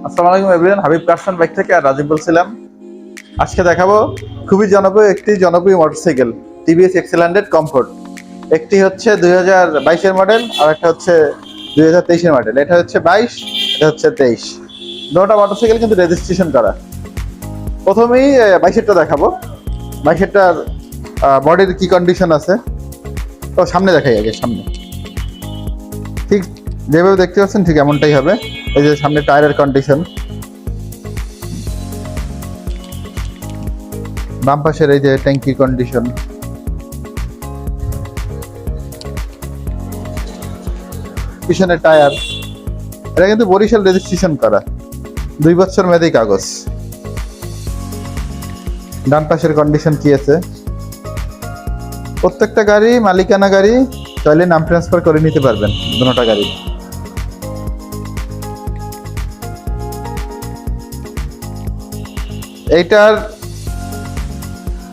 আসসালামু আলাইকুম everyone, Habib কারসান bike থেকে আর রাজীব বলছিলাম। আজকে দেখাবো খুবই জনপ্রিয় মোটরসাইকেল টিভিএস এক্সেল 100 কমফোর্ট। একটি হচ্ছে 2022-এর মডেল আর একটা হচ্ছে 2023-এর মডেল। এটা হচ্ছে 22, এটা হচ্ছে 23। দুটো মোটরসাইকেল কিন্তু রেজিস্ট্রেশন করা। প্রথমেই 22-এরটা দেখাবো। 22-এরটার বডির কি কন্ডিশন আছে তো সামনে দেখাই আগে। সামনে ঠিক যেভাবে দেখতে পাচ্ছেন ঠিক এমনটাই হবে। এই যে সামনে টায়ারের কন্ডিশন, বাম পাশের এই যে ট্যাঙ্কির কন্ডিশন, পিছনের টায়ার। এটা কিন্তু বরিশাল রেজিস্ট্রেশন করা, 2 বছর মেয়াদি কাগজ। ডান পাশের কন্ডিশন কি আছে, প্রত্যেকটা গাড়ি মালিকানা গাড়ি, চাইলে নাম ট্রান্সফার করে নিতে পারবেন দুটোটা গাড়ি। এইটার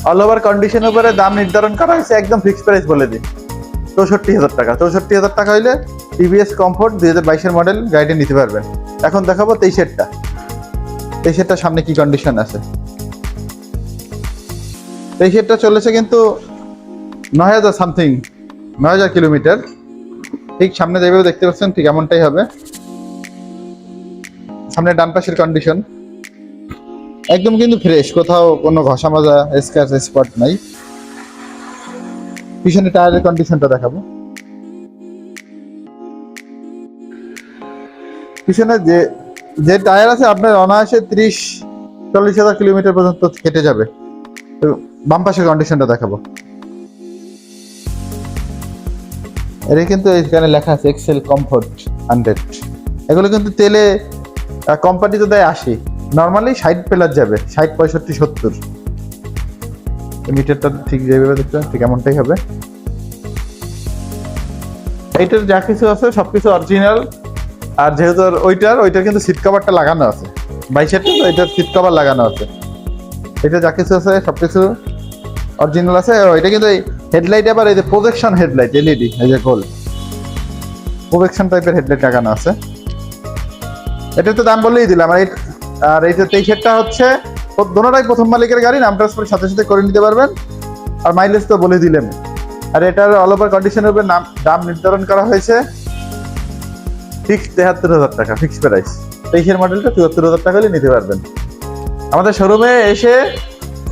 অল ওভার কন্ডিশনের উপরে দাম নির্ধারণ করা হয়েছে, একদম ফিক্সড প্রাইস বলে দিই 64,000 টাকা। 64,000 টাকা হইলে টিভিএস কমফোর্ট 2022-এর মডেল গাড়িটা নিতে পারবেন। এখন দেখাবো 23-এরটা। 23-এরটা সামনে কি কন্ডিশন আছে। 23-এরটা চলেছে কিন্তু 9,000 সামথিং, 9,000 কিলোমিটার। ঠিক সামনে যেভাবে দেখতে পাচ্ছেন ঠিক এমনটাই হবে। সামনে ডান পাশের কন্ডিশন একদম কিন্তু ফ্রেশ, কোথাও কোনো ঘষা মাজা স্ক্র্যাচ স্পট নাই। পিছনে টায়ারের কন্ডিশনটা দেখাবো। পিছনে যে টায়ার আছে আপনার অনায়াসে 30-40,000 কিলোমিটার পর্যন্ত কেটে যাবে। তো বাম পাশের কন্ডিশনটা দেখাবো। এটা কিন্তু এখানে লেখা আছে এক্সেল কমফোর্ট 100। এগুলো কিন্তু তেলে কোম্পানিতে দেয় 80, নর্মালি 60 প্লাস যাবে, 60, 65, 70। মিটারটা ঠিক যেভাবে দেখতে ঠিক এমনটাই হবে। এইটার যা কিছু আছে সবকিছু অরিজিনাল। আর যেহেতু ওইটার কিন্তু সিট কভারটা লাগানো আছে, 22-এরটা তো এটার সিট কভার লাগানো আছে। এটা যা কিছু আছে সবকিছু অরিজিনাল আছে। ওইটা কিন্তু এই হেডলাইট, আবার এই যে প্রজেকশন হেডলাইট এলইডি, এই যে গোল প্রজেকশন টাইপের হেডলাইট লাগানো আছে। এটা তো দাম বলেই দিলাম। আর এই যে 23-এরটা হচ্ছে দোনোটাই প্রথম মালিকের গাড়ি, নাম ট্রান্সফার সাথে সাথে করে নিতে পারবেন। আর মাইলেজ তো বলে দিলেন। আর এটার অল ওভার কন্ডিশনের উপর দাম নির্ধারণ করা হয়েছে ফিক্সড 73,000 টাকা, ফিক্সড প্রাইস। 23-এর মডেলটা 74,000 টাকা হলে নিতে পারবেন। আমাদের শোরুমে এসে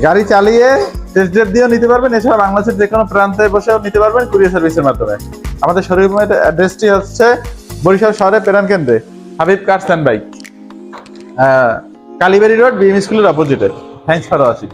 গাড়ি চালিয়ে টেস্ট ড্রাইভ দিয়েও নিতে পারবেন। এছাড়া বাংলাদেশের যে কোনো প্রান্তে বসেও নিতে পারবেন কুরিয়ার সার্ভিসের মাধ্যমে। আমাদের শোরুমের অ্যাড্রেসটি হচ্ছে বরিশাল শহরের প্রেরণ কেন্দ্রে, হাবিব কারসান বাইক, কালীবাড়ি রোড, বিএম স্কুলের অপোজিটে। Thanks for watching.